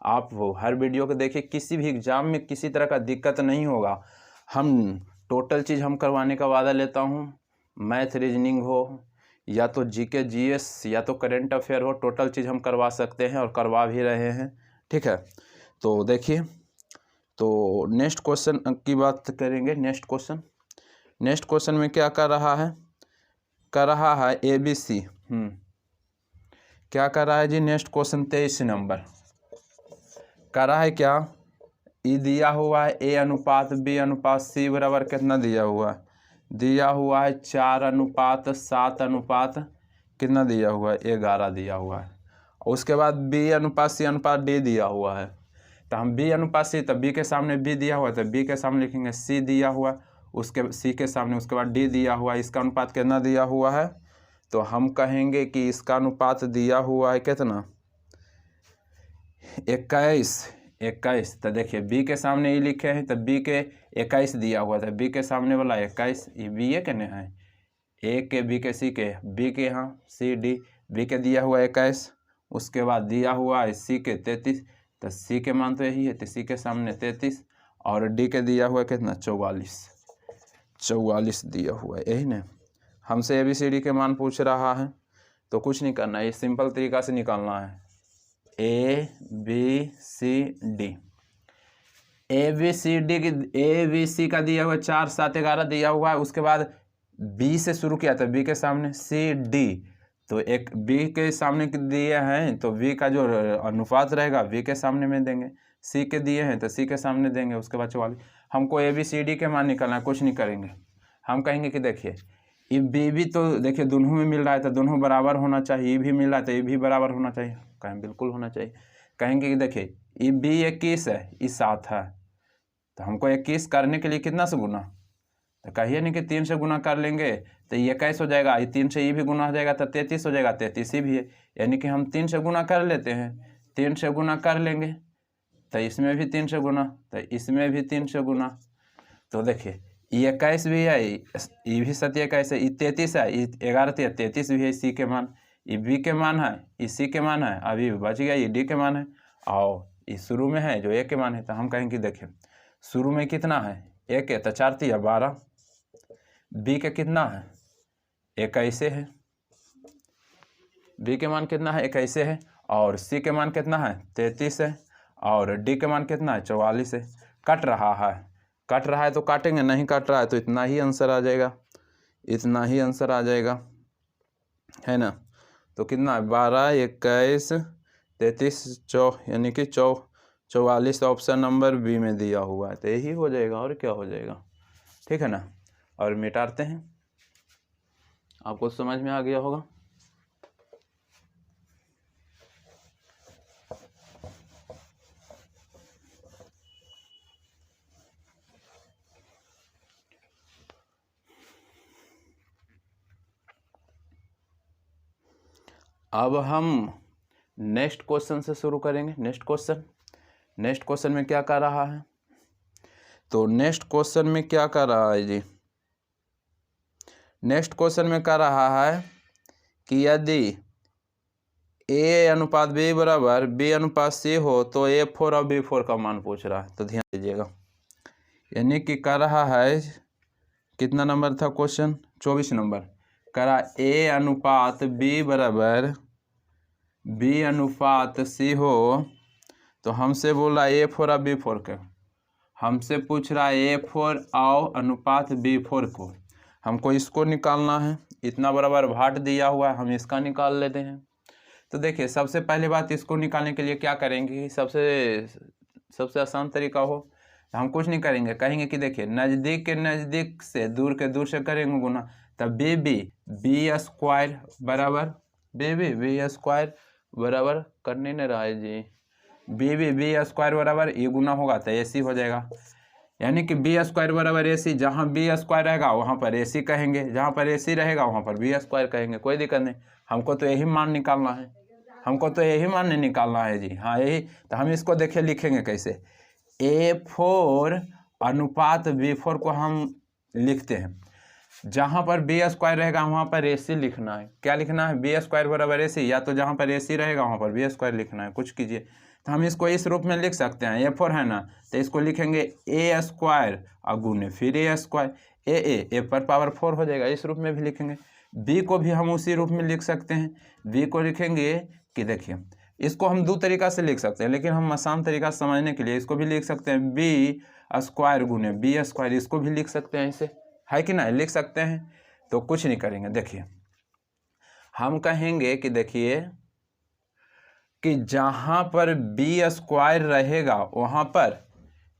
आप वो हर वीडियो को देखिए, किसी भी एग्ज़ाम में किसी तरह का दिक्कत नहीं होगा। हम टोटल चीज़ हम करवाने का वादा लेता हूँ, मैथ रीजनिंग हो या तो जीके जीएस या तो करंट अफेयर हो, टोटल चीज़ हम करवा सकते हैं और करवा भी रहे हैं, ठीक है। तो देखिए, तो नेक्स्ट क्वेश्चन की बात करेंगे। नेक्स्ट क्वेश्चन में क्या कर रहा है ए बी सी, क्या कर रहा है जी, नेक्स्ट क्वेश्चन 23 नंबर कर रहा है क्या, ई दिया हुआ है ए अनुपात बी अनुपात सी बराबर कितना दिया हुआ है, दिया हुआ है 4/7 अनुपात कितना दिया हुआ है 11 दिया हुआ है। उसके बाद बी अनुपात सी अनुपात डी दिया हुआ है, तो हम बी अनुपात सी, तो बी के सामने बी दिया हुआ है तो बी के सामने लिखेंगे सी दिया हुआ, उसके सी के सामने उसके बाद डी दिया हुआ है। इसका अनुपात कितना दिया हुआ है, तो हम कहेंगे कि इसका अनुपात दिया हुआ है कितना 21। तो देखिए बी के सामने ये लिखे हैं, तो बी के 21 दिया हुआ था, बी के सामने वाला 21, ये बी ए कहने हैं, ए के बी के सी के, बी के यहाँ सी डी, बी के दिया हुआ 21, उसके बाद दिया हुआ है सी के 33, तो सी के मान तो यही है, तो सी के सामने 33 और डी के दिया हुआ कितना 44 दिया हुआ है, यही ना। हमसे ABCD के मान पूछ रहा है, तो कुछ नहीं करना है, ये सिंपल तरीका से निकालना है। A B C D, A B C का दिया हुआ 4 7 11 दिया हुआ है। उसके बाद बी से शुरू किया था, बी के सामने सी डी, तो एक बी के सामने दिए हैं तो बी का जो अनुपात रहेगा बी के सामने में देंगे, सी के दिए हैं तो सी के सामने देंगे। उसके बाद 44। हमको ए बी सी डी के मान निकालना है, कुछ नहीं करेंगे। हम कहेंगे कि देखिए ये बी भी तो देखिए दोनों में मिल रहा है तो दोनों बराबर होना चाहिए, ये भी मिल रहा है तो ये भी बराबर होना चाहिए, कहें बिल्कुल होना चाहिए। कहेंगे कि देखिए ये बी 21 है, ये 7 है, तो हमको 21 करने के लिए कितना से गुना, तो कहिए नहीं कि 3 से गुना कर लेंगे तो ये 21 हो जाएगा, ये 3 से ये भी गुना हो जाएगा तो 33 हो जाएगा, 33 ही भी है, यानी कि हम 3 से गुना कर लेते हैं, 3 से गुना कर लेंगे तो इसमें भी 3 से गुना, तो इसमें भी 3 से गुना, तो देखिए ये 21 भी है, ये भी 21 है, ये 33 है, ये 11 33 भी है, सी के मान, ये बी के मान है, ये सी के मान है, अभी बच गया ये डी के मान है, और ये शुरू में है जो ए के मान है। तो हम कहेंगे देखिए शुरू में कितना है, एक है तो 4 या 12, बी के कितना है 21 है, बी के मान कितना है 21 है, और सी के मान कितना है 33 है, और डी के मान कितना है 44 है। कट रहा है तो काटेंगे, नहीं कट रहा है तो इतना ही आंसर आ जाएगा, इतना ही आंसर आ जाएगा, है ना। तो कितना है 12 21 33 यानी कि 44 ऑप्शन नंबर बी में दिया हुआ है, तो यही हो जाएगा और क्या हो जाएगा, ठीक है ना। और मिटाते हैं, आपको समझ में आ गया होगा। अब हम नेक्स्ट क्वेश्चन से शुरू करेंगे। नेक्स्ट क्वेश्चन में क्या कर रहा है, तो नेक्स्ट क्वेश्चन में क्या कर रहा है जी, नेक्स्ट क्वेश्चन में कर रहा है कि यदि ए अनुपात बी बराबर बी अनुपात सी हो तो A4 और B4 का मान पूछ रहा है, तो ध्यान दीजिएगा। यानी कि कर रहा है, कितना नंबर था क्वेश्चन, 24 नंबर, करा ए अनुपात बी बराबर बी अनुपात सी हो, तो हमसे बोल रहा है A4 और B4 का, हमसे पूछ रहा है A4 और अनुपात B4 को, हमको इसको निकालना है। इतना बराबर भाट दिया हुआ है, हम इसका निकाल लेते हैं। तो देखिए सबसे पहली बात, इसको निकालने के लिए क्या करेंगे, सबसे आसान तरीका हो तो हम कुछ नहीं करेंगे, कहेंगे कि देखिए नज़दीक के नज़दीक से दूर के दूर से करेंगे गुना, तब बी स्क्वायर बराबर बी स्क्वायर बराबर करने नहीं रहा है जी, बी स्क्वायर बराबर ये गुना होगा तो AC हो जाएगा, यानी कि बी स्क्वायर बराबर AC, जहाँ बी स्क्वायर रहेगा वहाँ पर AC कहेंगे, जहाँ पर AC रहेगा वहाँ पर बी स्क्वायर कहेंगे, कोई दिक्कत नहीं। हमको तो यही मान निकालना है, हमको तो यही मान निकालना है जी, हाँ यही। तो हम इसको देखिए लिखेंगे कैसे, A4 अनुपात B4 को हम लिखते हैं, जहाँ पर बी स्क्वायर रहेगा वहाँ पर AC लिखना है। क्या लिखना है, बी स्क्वायर बराबर AC, या तो जहाँ पर AC रहेगा वहाँ पर बी स्क्वायर लिखना है, कुछ कीजिए। तो हम इसको इस रूप में लिख सकते हैं, A4 है ना, तो इसको लिखेंगे A स्क्वायर और गुने फिर A स्क्वायर, A पर पावर 4 हो जाएगा, इस रूप में भी लिखेंगे। B को भी हम उसी रूप में लिख सकते हैं, B को लिखेंगे कि देखिए इसको हम 2 तरीका से लिख सकते हैं, लेकिन हम आसान तरीका समझने के लिए इसको भी लिख सकते हैं B स्क्वायर गुने B स्क्वायर, इसको भी लिख सकते हैं, इसे है कि नहीं, लिख सकते हैं। तो कुछ नहीं करेंगे, देखिए हम कहेंगे कि देखिए कि जहाँ पर बी स्क्वायर रहेगा वहाँ पर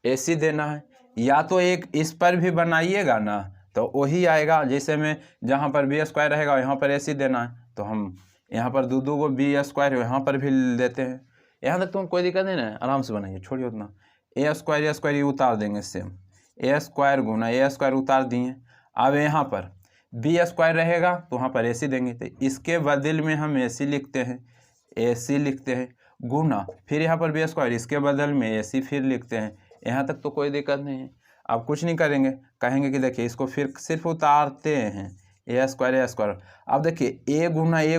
AC देना है, या तो एक इस पर भी बनाइएगा ना तो वही आएगा, जैसे में जहाँ पर बी स्क्वायर रहेगा यहाँ पर AC देना है, तो हम यहाँ पर दो को बी स्क्वायर यहाँ पर भी देते हैं। यहाँ तक तो कोई दिक्कत नहीं ना, आराम से बनाइए, छोड़िए उतना। ए स्क्वायर ये उतार देंगे same, A square Guna A square उतार दिए। अब यहाँ पर बी स्क्वायर रहेगा तो वहाँ पर AC देंगे, तो इसके बदल में हम AC लिखते हैं, AC लिखते हैं गुना फिर यहाँ पर बी स्क्वायर, इसके बदल में AC फिर लिखते हैं। यहाँ तक तो कोई दिक्कत नहीं है। अब कुछ नहीं करेंगे, कहेंगे कि देखिए इसको फिर सिर्फ उतारते हैं, A स्क्वायर। अब देखिए A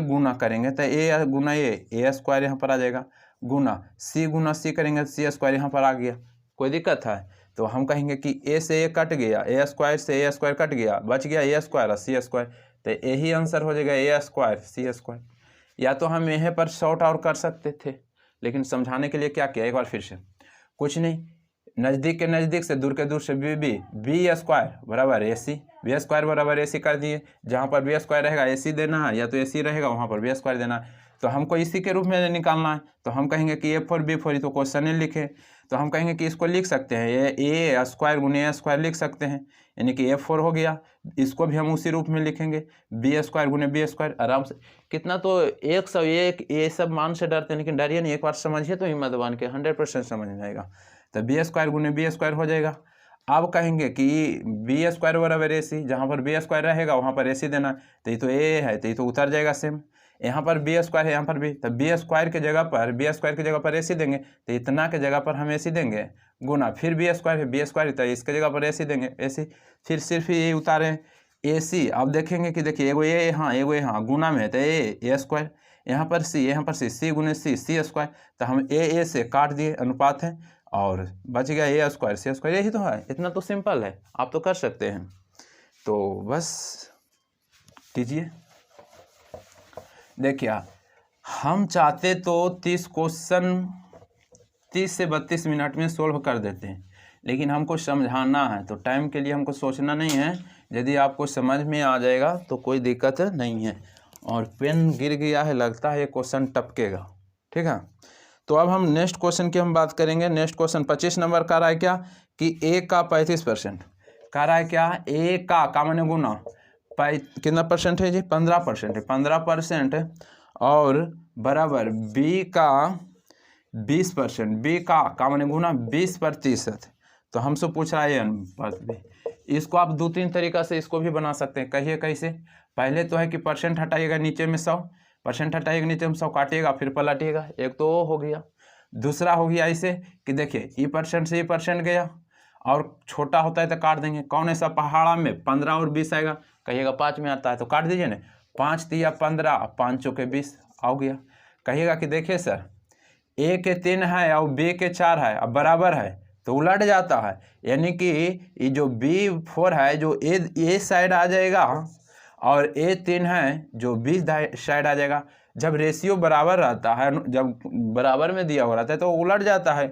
गुना करेंगे तो A गुना A स्क्वायर यहाँ पर आ जाएगा, गुना C करेंगे C स्क्वायर यहाँ पर आ गया, कोई दिक्कत है। तो हम कहेंगे कि A से A कट गया, A स्क्वायर से A स्क्वायर कट गया, बच गया A स्क्वायर और C स्क्वायर, तो यही आंसर हो जाएगा A स्क्वायर C स्क्वायर। या तो हम यहाँ पर शॉर्ट आउट कर सकते थे, लेकिन समझाने के लिए क्या किया, एक बार फिर से, कुछ नहीं, नज़दीक के नज़दीक से दूर के दूर से बी स्क्वायर बराबर ए सी, बी स्क्वायर बराबर ए सी कर दिए। जहाँ पर बी स्क्वायर रहेगा ए सी देना है, या तो ए सी रहेगा वहाँ पर बी स्क्वायर देना है। तो हमको इसी के रूप में निकालना है, तो हम कहेंगे कि ए फोर बी फोर, तो क्वेश्चन ही लिखे, तो हम कहेंगे कि इसको लिख सकते हैं, ए स्क्वायर गुने ए स्क्वायर लिख सकते हैं, यानी कि ए फोर हो गया। इसको भी हम उसी रूप में लिखेंगे, बी स्क्वायर गुने बी स्क्वायर, आराम से। कितना तो 101 ये सब मान से डरते हैं, लेकिन डरिए नहीं, एक बार समझिए तो हिम्मत बांध के 100% समझ में आएगा। तो बी स्क्वायर गुने बी स्क्वायर हो जाएगा। अब कहेंगे कि बी स्क्वायर बराबर ए सी, जहाँ पर बी स्क्वायर रहेगा वहाँ पर ए सी देना, तो ये तो ए है, तो ये तो उतर जाएगा सेम। यहाँ पर बी स्क्वायर है, यहाँ पर भी, तो बी स्क्वायर की जगह पर ए सी देंगे, तो इतना के जगह पर हम ए सी देंगे, गुना फिर बी स्क्वायर है, बी स्क्वायर, तो इसके जगह पर ए सी देंगे, ए सी, फिर सिर्फ ये उतारें ए सी। अब देखेंगे कि देखिए एगो ए यहाँ गुना में है, तो ए स्क्वायर, यहाँ पर सी गुने सी स्क्वायर, तो हम ए से काट दिए, अनुपात है, और बच गया ए स्क्वायर सी स्क्वायर, यही तो है। इतना तो सिंपल है, आप तो कर सकते हैं। तो बस कीजिए। देखिए हम चाहते तो 30 क्वेश्चन 30 से 32 मिनट में सोल्व कर देते हैं, लेकिन हमको समझाना है, तो टाइम के लिए हमको सोचना नहीं है। यदि आपको समझ में आ जाएगा तो कोई दिक्कत नहीं है। और पेन गिर गया है, लगता है ये क्वेश्चन टपकेगा, ठीक है। तो अब हम नेक्स्ट क्वेश्चन की हम बात करेंगे। नेक्स्ट क्वेश्चन 25 नंबर का रहा है क्या कि ए का 35% का रहा है क्या, ए का माने गुना कितना परसेंट है जी, 15% है, 15% और बराबर बी का 20%, बी का माने गुना 20%। तो हमसे पूछ रहा है अनुपात बी। इसको आप 2-3 तरीका से इसको भी बना सकते हैं। कहिए कैसे, पहले तो है कि परसेंट हटाइएगा, नीचे में 100% हटाइएगा, नीचे में 100 काटिएगा, फिर पलटिएगा, एक तो हो गया। दूसरा हो गया ऐसे कि देखिए ई परसेंट से ई परसेंट गया, और छोटा होता है तो काट देंगे। कौन ऐसा पहाड़ा में 15 और 20 आएगा, कहिएगा 5 में आता है, तो काट दीजिए ना, 5 तिया 15, 5 चौके 20 आ गया। कहिएगा कि देखिए सर ए के 3 है और बी के 4 है, अब बराबर है, तो उलट जाता है, यानी कि ये जो B4 है जो ए साइड आ जाएगा, और A3 है जो B साइड आ जाएगा। जब रेशियो बराबर रहता है, जब बराबर में दिया हो रहता है तो उलट जाता है।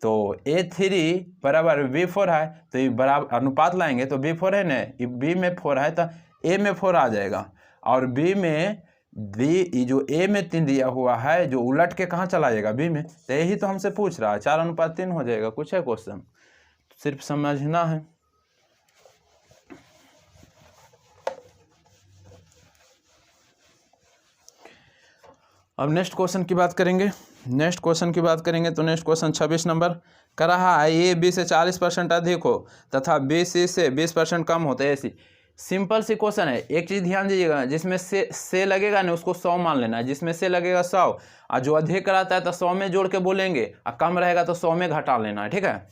तो A3 बराबर B4 है, तो ये बराबर अनुपात लाएंगे, तो B4 है ना, B में 4 है तो A में 4 आ जाएगा, और B में जो A में 3 दिया हुआ है जो उलट के कहाँ चला जाएगा, B में। तो यही तो हमसे पूछ रहा है, 4:3 हो जाएगा। कुछ है क्वेश्चन, सिर्फ समझना है। अब नेक्स्ट क्वेश्चन की बात करेंगे। तो नेक्स्ट क्वेश्चन 26 नंबर का रहा है, ए बी से 40% अधिक हो तथा बी सी से 20% कम होता है, ऐसी सिंपल सी क्वेश्चन है। एक चीज़ ध्यान दीजिएगा, जिसमें से लगेगा ना उसको 100 मान लेना है, जिसमें से लगेगा 100, और जो अधिक रहता है तो 100 में जोड़ के बोलेंगे, और कम रहेगा तो 100 में घटा लेना है, ठीक है।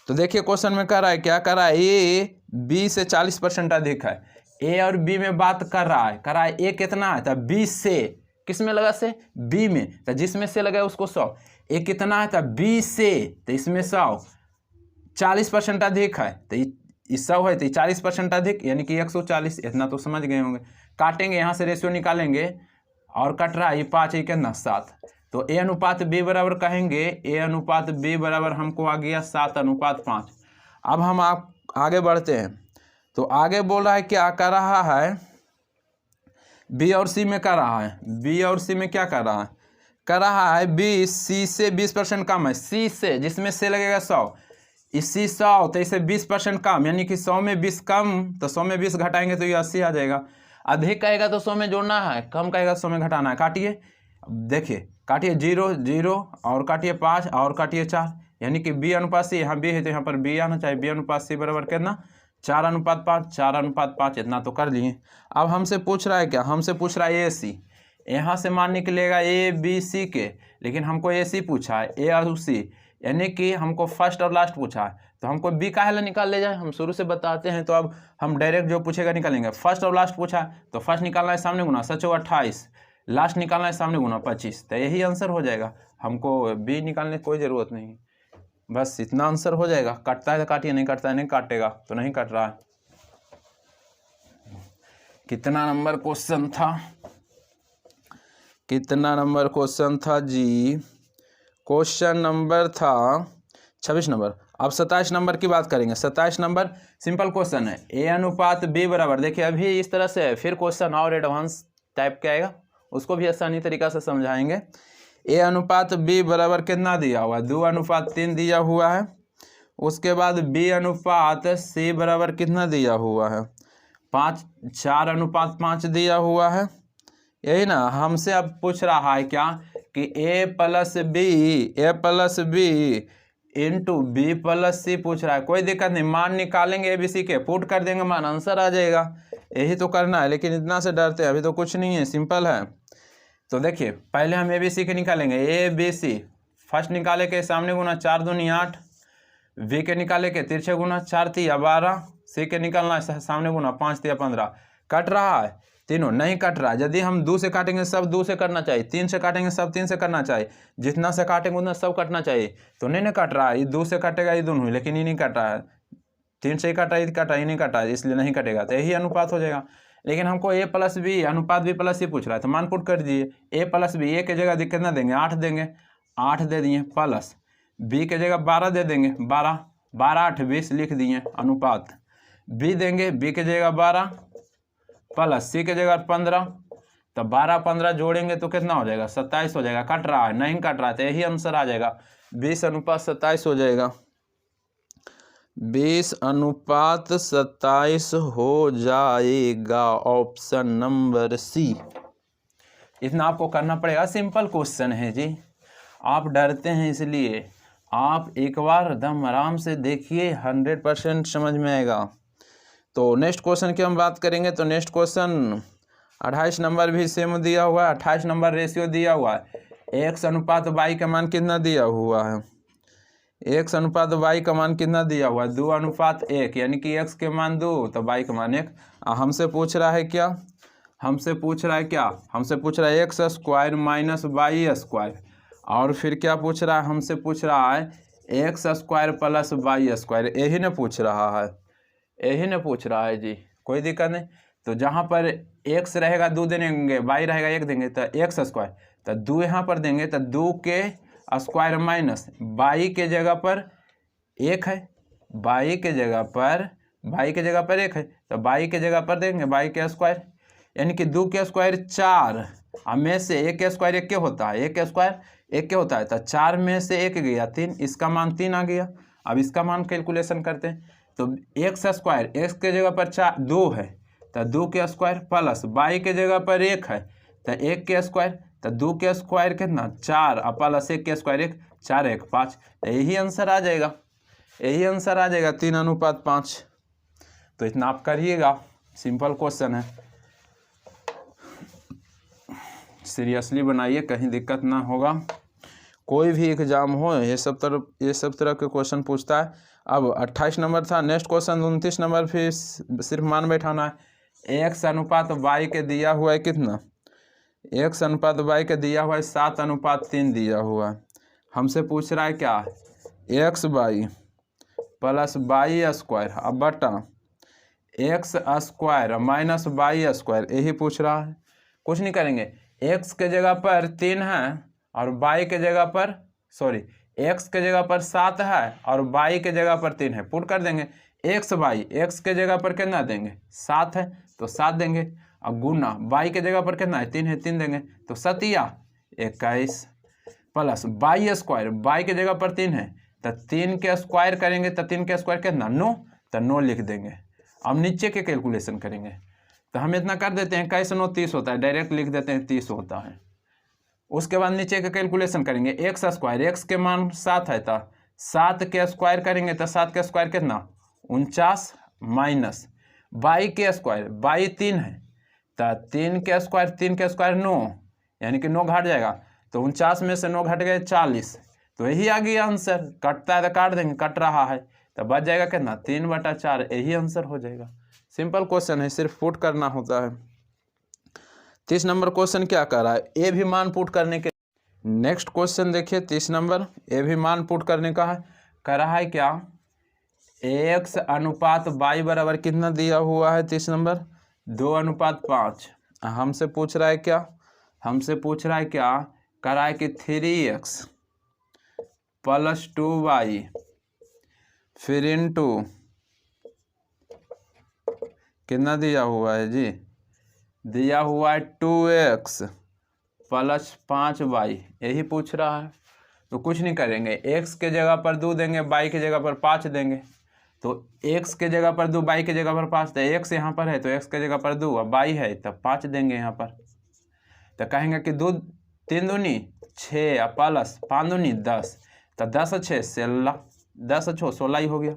तो देखिए क्वेश्चन में कह रहा है, क्या कर रहा है, ए बी से 40% अधिक है। ए और बी में बात कर रहा है, ए कितना है, तो 20 से, किस में लगा से, बी में, तो जिसमें से लगा उसको 100। ए कितना है, तो 20 से, तो इसमें 100, 40% अधिक है, तो 100 है तो 40% अधिक, यानी कि 140। इतना तो समझ गए होंगे। काटेंगे, यहाँ से रेशियो निकालेंगे, और कट रहा है ये 5 है कितना 7, तो ए अनुपात बी बराबर कहेंगे, ए अनुपात बी बराबर हमको आ गया 7:5। अब हम आप आगे बढ़ते हैं। तो आगे बोल रहा है क्या कर रहा है, बी और सी में कर रहा है, बी और सी में क्या कर रहा है, बी सी से 20% कम है, सी से, जिसमें से लगेगा 100, इसी 100 तो इसे 20% कम, यानी कि 100 में 20 कम, तो 100 में 20 घटाएंगे तो ये 80 आ जाएगा। अधिक कहेगा तो 100 में जोड़ना है, कम कहेगा 100 में घटाना है। काटिए, देखिए काटिए, 0 0 और काटिए 5 और काटिए 4, यानी कि बी अनुपात सी, यहाँ बी है तो यहाँ पर बी आना चाहिए। बी अनुपात सी बराबर कितना, 4:5, 4:5, इतना तो कर लिए। अब हमसे पूछ रहा है क्या, हमसे पूछ रहा है ए सी, यहाँ से मान निकलेगा ए बी सी के, लेकिन हमको ए सी पूछा है, ए और सी, यानी कि हमको फर्स्ट और लास्ट पूछा है, तो हमको बी का है निकाल ले जाए, हम शुरू से बताते हैं। तो अब हम डायरेक्ट जो पूछेगा निकालेंगे। फर्स्ट और लास्ट पूछा है, तो फर्स्ट निकालना है सामने गुना 28, लास्ट निकालना है सामने गुना 25, तो यही आंसर हो जाएगा। हमको बी निकालने की कोई ज़रूरत नहीं, बस इतना आंसर हो जाएगा। कटता है तो काटिए, नहीं कटता है नहीं काटेगा, तो नहीं कट रहा है। कितना नंबर क्वेश्चन था, कितना नंबर क्वेश्चन था जी? क्वेश्चन नंबर था 26 नंबर। अब 27 नंबर की बात करेंगे। 27 नंबर सिंपल क्वेश्चन है, ए अनुपात बी बराबर, देखिए अभी इस तरह से है, फिर क्वेश्चन और एडवांस टाइप का आएगा, उसको भी आसानी तरीका से समझाएंगे। ए अनुपात बी बराबर कितना दिया हुआ है? 2:3 दिया हुआ है। उसके बाद बी अनुपात सी बराबर कितना दिया हुआ है? 4:5 दिया हुआ है। यही ना हमसे अब पूछ रहा है क्या कि a plus b into b plus c पूछ रहा है। कोई दिक्कत नहीं, मान निकालेंगे ए बी सी के, पुट कर देंगे, मान आंसर आ जाएगा। यही तो करना है, लेकिन इतना से डरते हैं, अभी तो कुछ नहीं है, सिंपल है। तो देखिए पहले हम ए बी सी के निकालेंगे। ए बी सी फर्स्ट निकाले के सामने गुना 4 दूनी 8, वी के निकाले के तिरछे गुना 4 तिया 12, सी के निकालना है सामने गुना 5 तिया 15। कट रहा है तीनों? नहीं कट रहा है। यदि हम 2 से काटेंगे सब 2 से करना चाहिए, 3 से काटेंगे सब 3 से करना चाहिए, जितना से काटेंगे उतना सब कटना चाहिए। तो नहीं कट रहा है, ये 2 से कटेगा ये दोनों, लेकिन ये नहीं कट रहा है, 3 से ही कटा, ये कटा, ये नहीं कटा है, इसलिए नहीं कटेगा, तो यही अनुपात हो जाएगा। लेकिन हमको ए प्लस बी अनुपात बी प्लस सी पूछ रहा है, तो मान पुट कर दीजिए। ए प्लस बी, ए के जगह कितना देंगे? 8 देंगे, 8 दे दिए, प्लस बी के जगह 12 दे देंगे, 12 8 20 लिख दिए अनुपात। बी देंगे, बी के जगह 12 प्लस सी के जगह 15, तो 12 15 जोड़ेंगे तो कितना हो जाएगा? 27 हो जाएगा। कट रहा है? नहीं कट रहा है, तो यही आंसर आ जाएगा, 20:27 हो जाएगा। 20:27 हो जाएगा, ऑप्शन नंबर सी। इतना आपको करना पड़ेगा, सिंपल क्वेश्चन है जी, आप डरते हैं इसलिए। आप एक बार दम आराम से देखिए, 100% समझ में आएगा। तो नेक्स्ट क्वेश्चन की हम बात करेंगे। तो नेक्स्ट क्वेश्चन 28 नंबर भी सेम दिया हुआ है। 28 नंबर रेशियो दिया हुआ है, x अनुपात y का मान कितना दिया हुआ है? x अनुपात y का मान कितना दिया हुआ है? 2:1, यानी कि x के मान 2 तो y का मान 1। हमसे पूछ रहा है क्या? हमसे पूछ रहा है X square minus Y square, और फिर क्या पूछ रहा है? हमसे पूछ रहा है X square plus Y square. यही ने पूछ रहा है जी, कोई दिक्कत नहीं। तो जहाँ पर x रहेगा 2 देंगे, y रहेगा 1 देंगे, तो एक्स स्क्वायर, तो 2 यहाँ पर देंगे, तो 2 के स्क्वायर माइनस y के जगह पर 1 है, y के जगह पर 1 है, तो y के जगह पर देंगे y के स्क्वायर, यानी कि 2 के स्क्वायर 4, अब में से 1 के स्क्वायर 1 के होता है, 1 के स्क्वायर 1 के होता है, तो 4 में से 1 गया 3, इसका मान 3 आ गया। अब इसका मान कैलकुलेशन करते हैं। तो एक्स स्क्वायर, एक्स के जगह पर 2 है, तो 2 के स्क्वायर प्लस y के जगह पर 1 है, तो 1 के स्क्वायर, तो 2 के स्क्वायर कितना? 4, और प्लस 1 के स्क्वायर 1, 4 1 5, तो यही आंसर आ जाएगा, 3:5। तो इतना आप करिएगा, सिंपल क्वेश्चन है, सीरियसली बनाइए, कहीं दिक्कत ना होगा। कोई भी एग्जाम हो ये सब तरह के क्वेश्चन पूछता है। अब 28 नंबर था। नेक्स्ट क्वेश्चन 29 नंबर फिर सिर्फ मान बैठाना है। एक्स अनुपात वाई के दिया हुआ है कितना? एक्स अनुपात वाई के दिया हुआ है 7:3 दिया हुआ है। हमसे पूछ रहा है क्या? X Y plus Y square अब बटा X square minus Y square, यही पूछ रहा है। कुछ नहीं करेंगे, एक्स के जगह पर 3 है और वाई के जगह पर एक्स के जगह पर 7 है और वाई के जगह पर 3 है, पुट कर देंगे। एक्स के जगह पर कितना देंगे? 7 है तो 7 देंगे, और गुना वाई के जगह पर कितना है? 3 है, 3 देंगे, तो 7 21 प्लस वाई स्क्वायर, वाई के जगह पर 3 है, तो 3 के स्क्वायर करेंगे, तो 3 के स्क्वायर कितना? 9, तो 9 लिख देंगे। अब नीचे के कैलकुलेशन करेंगे, तो हम इतना कर देते हैं, कैसे 9 30 होता है, डायरेक्ट लिख देते हैं 30 होता है। उसके बाद नीचे का कैलकुलेशन करेंगे, एक्स स्क्वायर, एक्स के मान 7 है, तो 7 के स्क्वायर करेंगे, तो 7 के स्क्वायर कितना? 49 माइनस वाई के स्क्वायर, वाई 3 है, तो 3 के स्क्वायर 9, यानी कि 9 घट जाएगा, तो 49 में से 9 घट गए 40, तो यही आ गया आंसर। कटता है तो काट देंगे, कट रहा है तो बच जाएगा कितना? 3/4, यही आंसर हो जाएगा। सिंपल क्वेश्चन है, सिर्फ पुट करना होता है। 30 नंबर क्वेश्चन क्या कर रहा है? ए भी मान पुट करने के। नेक्स्ट क्वेश्चन देखिए 30 नंबर, ए भी मान पुट करने का है। कर रहा है क्या? एक्स अनुपात वाई बराबर कितना दिया हुआ है? 30 नंबर 2:5। हमसे पूछ रहा है क्या? हमसे पूछ रहा है क्या, कह रहा है कि 3x + 2y फिर इंटू कितना दिया हुआ है जी, दिया हुआ है 2x + 5y, यही पूछ रहा है। तो कुछ नहीं करेंगे, x के जगह पर 2 देंगे, y की जगह पर 5 देंगे। तो x के जगह पर 2, y की जगह पर 5, तो x यहाँ पर है तो x के जगह पर 2, और y है तब 5 देंगे यहाँ पर। तो कहेंगे कि 2 3 दूनी 6 और प्लस 5 दूनी 10, तो 10 और 6 16, 10 और 6 16 ही हो गया।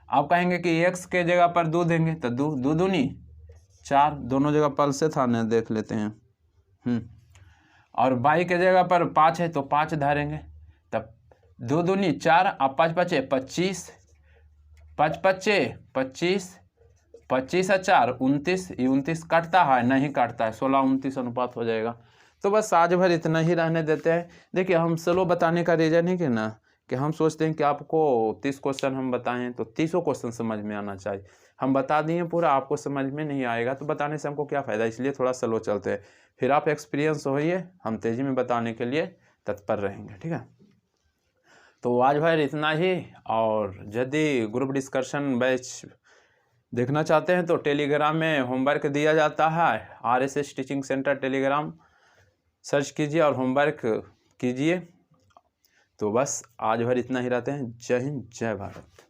अब कहेंगे कि x के जगह पर 2 देंगे, तो 2 दूनी 4, दोनों जगह पल से था ना, देख लेते हैं। और y के जगह पर 5 है तो 5 धरेंगे, तब 2 दूनी 4 और 5 5 25, 5 5 25, 25 और 4 29, ये 29 काटता है नहीं काटता है, 16 29 अनुपात हो जाएगा। तो बस आज भर इतना ही रहने देते हैं। देखिए हम स्लो बताने का रीज़न है कि ना, कि हम सोचते हैं कि आपको 30 क्वेश्चन हम बताएं तो 30 क्वेश्चन समझ में आना चाहिए। हम बता दिए पूरा, आपको समझ में नहीं आएगा तो बताने से हमको क्या फ़ायदा, इसलिए थोड़ा स्लो चलते हैं। फिर आप एक्सपीरियंस होइए, हम तेज़ी में बताने के लिए तत्पर रहेंगे, ठीक है। तो आज भर इतना ही, और यदि ग्रुप डिस्कशन बैच देखना चाहते हैं तो टेलीग्राम में होमवर्क दिया जाता है, RSS teaching centre Telegram search कीजिए और होमवर्क कीजिए। तो बस आज भर इतना ही रहते हैं। जय हिंद, जय भारत।